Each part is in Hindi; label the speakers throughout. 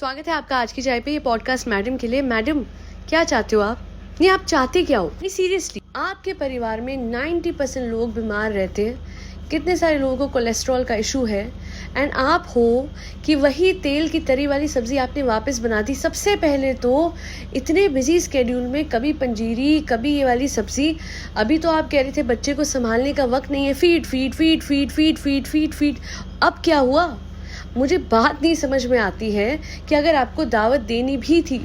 Speaker 1: स्वागत है आपका आज की चाय पे। ये पॉडकास्ट मैडम के लिए। मैडम, क्या चाहते हो आप? नहीं, आप चाहते क्या हो? नहीं, सीरियसली, आपके परिवार में 90% लोग बीमार रहते हैं, कितने सारे लोगों को कोलेस्ट्रॉल का इशू है, एंड आप हो कि वही तेल की तरी वाली सब्जी आपने वापस बना दी। सबसे पहले तो इतने बिजी स्केड्यूल में कभी पंजीरी, कभी ये वाली सब्जी। अभी तो आप कह रहे थे बच्चे को संभालने का वक्त नहीं है, feed feed feed feed feed feed feed feed. अब क्या हुआ? मुझे बात नहीं समझ में आती है कि अगर आपको दावत देनी भी थी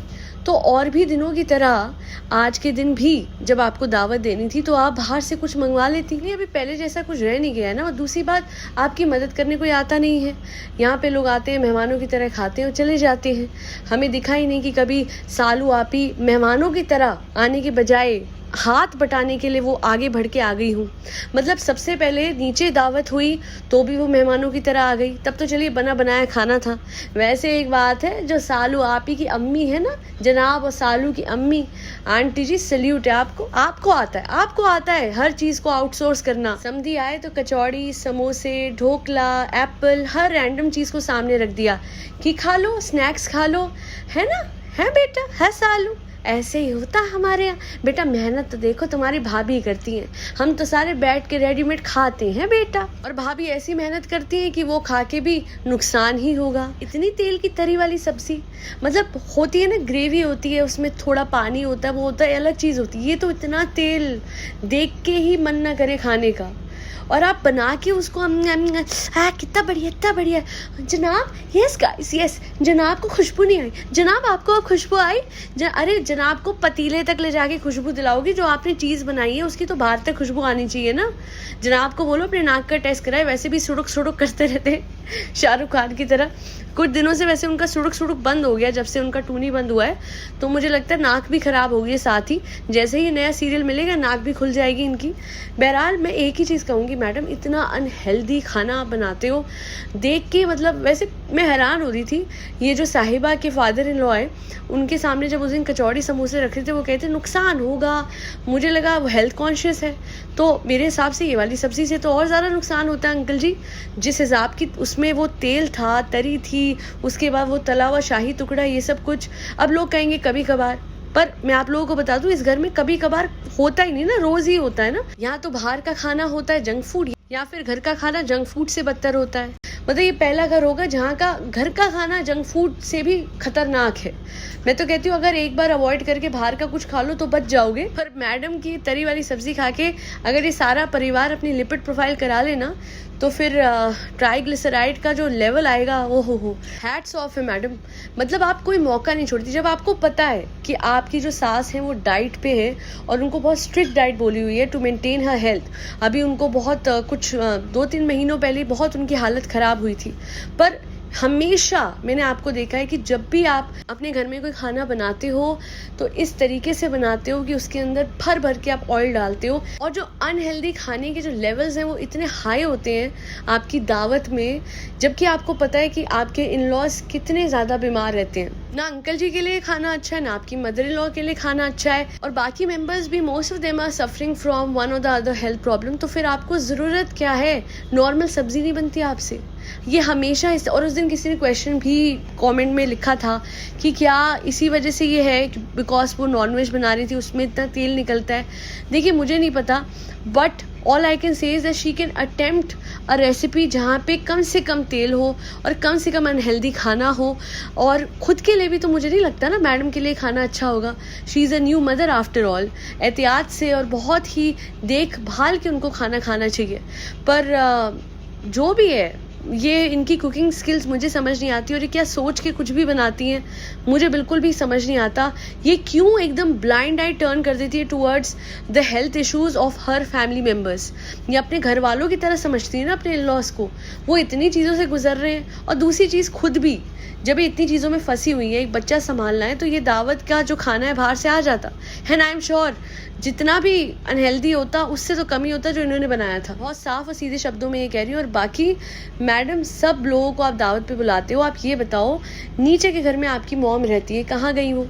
Speaker 1: तो और भी दिनों की तरह आज के दिन भी जब आपको दावत देनी थी तो आप बाहर से कुछ मंगवा लेती। नहीं, अभी पहले जैसा कुछ रह नहीं गया है ना। और दूसरी बात, आपकी मदद करने कोई आता नहीं है। यहाँ पे लोग आते हैं, मेहमानों की तरह खाते हैं और चले जाते हैं। हमें दिखा ही नहीं कि कभी सालू आपी मेहमानों की तरह आने के बजाय हाथ बटाने के लिए वो आगे बढ़ के आ गई हूँ। मतलब सबसे पहले नीचे दावत हुई तो भी वो मेहमानों की तरह आ गई। तब तो चलिए बना बनाया खाना था। वैसे एक बात है, जो सालू आपी की अम्मी है ना, जनाब और सालू की अम्मी, आंटी जी सल्यूट है आपको। आपको आता है हर चीज को आउटसोर्स करना। समधी आए तो कचौड़ी, समोसे, ढोकला, एप्पल, हर रैंडम चीज को सामने रख दिया कि खा लो, स्नैक्स खा लो, है ना, है बेटा, है सालू। ऐसे ही होता है हमारे यहाँ। बेटा मेहनत तो देखो तुम्हारी भाभी करती हैं, हम तो सारे बैठ के रेडीमेड खाते हैं बेटा। और भाभी ऐसी मेहनत करती है कि वो खा के भी नुकसान ही होगा। इतनी तेल की तरी वाली सब्जी, मतलब होती है ना, ग्रेवी होती है, उसमें थोड़ा पानी होता है, वो होता है अलग चीज़ होती है। ये तो इतना तेल देख के ही मन ना करे खाने का। और आप बना के उसको कितना बढ़िया, इतना बढ़िया जनाब। यस गाइस, यस जनाब को खुशबू नहीं आई। जनाब आपको अब खुशबू आई? अरे जनाब को पतीले तक ले जाके खुशबू दिलाओगी। जो आपने चीज़ बनाई है उसकी तो बाहर तक खुशबू आनी चाहिए ना। जनाब को बोलो अपने नाक का टेस्ट कराए। वैसे भी सुड़ुक सुड़ुक करते रहते हैं शाहरुख खान की तरह। कुछ दिनों से वैसे उनका सुड़ुक सुड़ुक बंद हो गया, जब से उनका टूनी बंद हुआ है। तो मुझे लगता है नाक भी खराब हो गई है साथ ही। जैसे ही नया सीरियल मिलेगा नाक भी खुल जाएगी इनकी। बहरहाल मैं एक ही चीज़ कहूँगी, मैडम इतना अनहेल्दी खाना आप बनाते हो देख के, मतलब वैसे मैं हैरान हो रही थी। ये जो साहिबा के फादर इन लॉ है, उनके सामने जब उस दिन कचौड़ी समोसे रखे थे, वो कहते नुकसान होगा। मुझे लगा वो हेल्थ कॉन्शियस है, तो मेरे हिसाब से ये वाली सब्जी से तो और ज़्यादा नुकसान होता है अंकल जी। जिस हिसाब की उसमें वो तेल था, तरी थी, उसके बाद वो तला हुआ शाही टुकड़ा, ये सब कुछ। अब लोग कहेंगे कभी कभार, पर मैं आप लोगों को बता दूं, इस घर में कभी कभार होता ही नहीं ना, रोज ही होता है ना। यहाँ तो बाहर का खाना होता है जंक फूड, या फिर घर का खाना जंक फूड से बदतर होता है। मतलब ये पहला घर होगा जहाँ का घर का खाना जंक फूड से भी खतरनाक है। मैं तो कहती हूँ अगर एक बार अवॉइड करके बाहर का कुछ खा लो तो बच जाओगे। पर मैडम की तरी वाली सब्जी खा के अगर ये सारा परिवार अपनी लिपिड प्रोफाइल करा लेना तो फिर ट्राइग्लिसराइड का जो लेवल आएगा, वो हो हैट्स ऑफ है मैडम। मतलब आप कोई मौका नहीं छोड़ती। जब आपको पता है कि आपकी जो सास है वो डाइट पे है और उनको बहुत स्ट्रिक्ट डाइट बोली हुई है टू मेंटेन हर हेल्थ। अभी उनको बहुत कुछ 2-3 महीनों पहले बहुत उनकी हालत खराब हुई थी। पर हमेशा मैंने आपको देखा है कि जब भी आप अपने घर में कोई खाना बनाते हो तो इस तरीके से बनाते हो कि उसके अंदर भर भर के आप ऑयल डालते हो। और जो अनहेल्दी खाने के जो लेवल्स हैं वो इतने हाई होते हैं आपकी दावत में, जबकि आपको पता है कि आपके इन लॉज कितने ज़्यादा बीमार रहते हैं। ना अंकल जी के लिए खाना अच्छा है, ना आपकी मदर इन लॉ के लिए खाना अच्छा है, और बाकी मेंबर्स भी most of them are suffering from one or the other health problem. तो फिर आपको ज़रूरत क्या है? नॉर्मल सब्जी नहीं बनती आपसे। ये हमेशा इस, और उस दिन किसी ने क्वेश्चन भी कमेंट में लिखा था कि क्या इसी वजह से ये है बिकॉज वो नॉनवेज बना रही थी, उसमें इतना तेल निकलता है। देखिए मुझे नहीं पता, but all I can say is that she can attempt a recipe जहाँ पे कम से कम तेल हो और कम से कम अनहेल्दी खाना हो। और खुद के लिए भी तो मुझे नहीं लगता ना मैडम के लिए खाना अच्छा होगा। She is a new mother after all. एहतियात से और बहुत ही देखभाल के उनको खाना खाना चाहिए। पर जो भी है, ये इनकी कुकिंग स्किल्स मुझे समझ नहीं आती, और ये क्या सोच के कुछ भी बनाती हैं मुझे बिल्कुल भी समझ नहीं आता। ये क्यों एकदम ब्लाइंड आई टर्न कर देती है towards the health issues of her family members. ये अपने घर वालों की तरह समझती है ना अपने इन लॉज को। वो इतनी चीज़ों से गुजर रहे हैं, और दूसरी चीज़ खुद भी जब ये इतनी चीज़ों में फंसी हुई है, एक बच्चा संभालना है, तो ये दावत का जो खाना है बाहर से आ जाता है। आई एम श्योर जितना भी अनहेल्दी होता उससे तो कम ही होता जो इन्होंने बनाया था। बहुत साफ और सीधे शब्दों में ये कह रही हूँ। और बाकी मैडम, सब लोगों को आप दावत पे बुलाते हो, आप ये बताओ नीचे के घर में आपकी मॉम रहती है, कहाँ गई वो?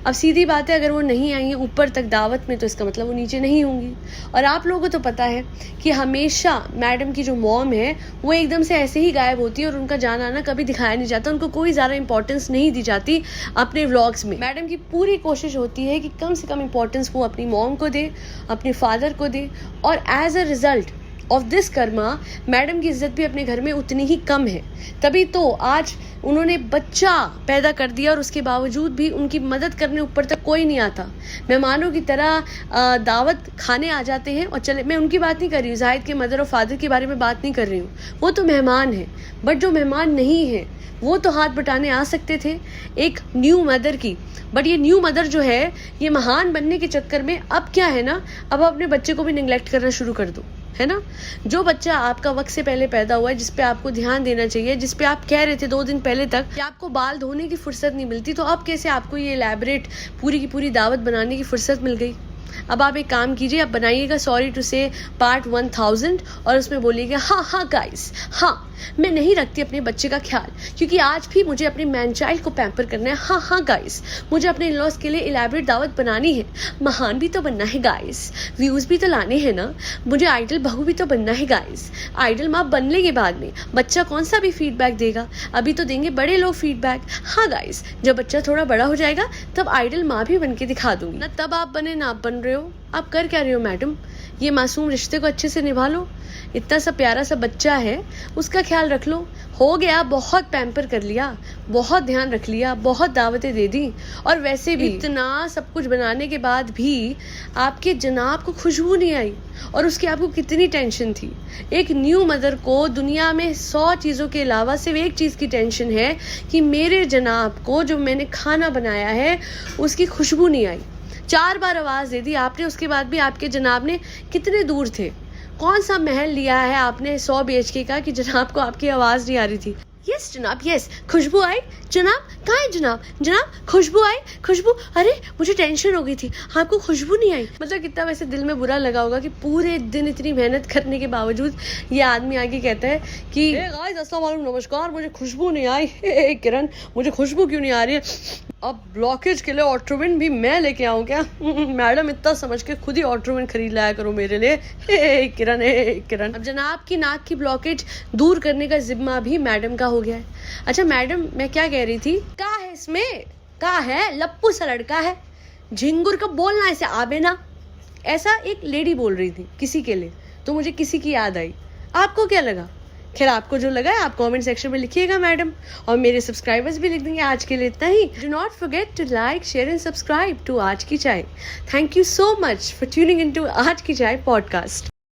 Speaker 1: अब सीधी बात है, अगर वो नहीं आई है ऊपर तक दावत में, तो इसका मतलब वो नीचे नहीं होंगी। और आप लोगों को तो पता है कि हमेशा मैडम की जो मॉम है वो एकदम से ऐसे ही गायब होती है और उनका जाना आना कभी दिखाया नहीं जाता, उनको कोई ज़्यादा इंपॉर्टेंस नहीं दी जाती अपने व्लॉग्स में। मैडम की पूरी कोशिश होती है कि कम से कम इंपॉर्टेंस वो अपनी मॉम को दे, अपने फादर को दे, और as a result of this karma madam की इज्जत भी अपने घर में उतनी ही कम है। तभी तो आज उन्होंने बच्चा पैदा कर दिया और उसके बावजूद भी उनकी मदद करने ऊपर तक कोई नहीं आता। मेहमानों की तरह दावत खाने आ जाते हैं और चले। मैं उनकी बात नहीं कर रही हूँ, जाहिद के मदर और फादर के बारे में बात नहीं कर रही हूँ, वो तो मेहमान है। बट जो मेहमान नहीं है वो तो हाथ बटाने आ सकते थे एक न्यू मदर की। बट ये न्यू मदर जो है, ये महान बनने के चक्कर में अब क्या है ना, अब अपने बच्चे को भी निगलेक्ट करना शुरू कर दो, है ना। जो बच्चा आपका वक्त से पहले पैदा हुआ है, जिस पे आपको ध्यान देना चाहिए, जिस पे आप कह रहे थे 2 दिन पहले तक कि आपको बाल धोने की फुर्सत नहीं मिलती, तो अब कैसे आपको ये एलैबोरेट पूरी की पूरी दावत बनाने की फुर्सत मिल गई। अब आप एक काम कीजिए, आप बनाइएगा सॉरी टू से पार्ट 1000 और उसमें बोलिएगा हाँ गाइस, हाँ मैं नहीं रखती अपने बच्चे का ख्याल, क्योंकि आज भी मुझे अपने मैन चाइल्ड को पैम्पर करना है। हाँ गाइस, मुझे अपने इन-लॉज के लिए इलैबोरेट दावत बनानी है, महान भी तो बनना है गाइस, व्यूज़ भी तो लाने हैं ना, मुझे आइडल बहू भी तो बनना है गाइस। आइडल माँ बनने के बाद में बच्चा कौन सा भी फीडबैक देगा, अभी तो देंगे बड़े लोग फीडबैक। हाँ गाइस, जब बच्चा थोड़ा बड़ा हो जाएगा तब आइडल माँ भी बन के दिखा दूंगी ना। तब आप बने ना आप बन रहे हो, आप कर क्या रहे हो मैडम। ये मासूम रिश्ते को अच्छे से निभा लो, इतना सा प्यारा सा बच्चा है, उसका ख्याल रख लो। हो गया, बहुत पैम्पर कर लिया, बहुत ध्यान रख लिया, बहुत दावतें दे दी, और वैसे भी इतना सब कुछ बनाने के बाद भी आपके जनाब को खुशबू नहीं आई, और उसकी आपको कितनी टेंशन थी। एक न्यू मदर को दुनिया में 100 चीज़ों के अलावा सिर्फ एक चीज़ की टेंशन है कि मेरे जनाब को जो मैंने खाना बनाया है उसकी खुशबू नहीं आई। 4 बार आवाज़ दे दी आपने, उसके बाद भी आपके जनाब ने कितने दूर थे। कौन सा महल लिया है आपने 100 BHK का कि जनाब को आपकी आवाज़ नहीं आ रही थी। यस जनाब, यस, खुशबू आई जनाब, कहाँ है जनाब, जनाब खुशबू आई, खुशबू, अरे मुझे टेंशन हो गई थी, आपको खुशबू नहीं आई। मतलब कितना वैसे दिल में बुरा लगा होगा कि पूरे दिन इतनी मेहनत करने के बावजूद ये आदमी आके कहता है कि गाइस अस्सलाम वालेकुम, नमस्कार, मुझे खुशबू नहीं आई। किरण, मुझे खुशबू क्यों नहीं आ रही है, अब ब्लॉकेज के लिए ऑट्रोविन भी मैं लेके आऊँ क्या। मैडम इतना समझ के खुद ही ऑट्रोविन खरीद लाया करो मेरे लिए। किरण, अब जनाब की नाक की ब्लॉकेज दूर करने का जिम्मा भी मैडम का हो गया है। अच्छा मैडम, मैं क्या कह रही थी, क्या है इसमें, क्या है, लप्पू सा लड़का है, झिंगुर का बोलना ऐसे आबे ना, ऐसा एक लेडी बोल रही थी किसी के लिए, तो मुझे किसी की याद आई। आपको क्या लगा? खैर, आपको जो लगा है आप कमेंट सेक्शन में लिखिएगा मैडम, और मेरे सब्सक्राइबर्स भी लिख देंगे। आज के लिए इतना ही। Do not forget to like, share and subscribe to आज की चाय। Thank you so much for tuning into आज की चाय पॉडकास्ट।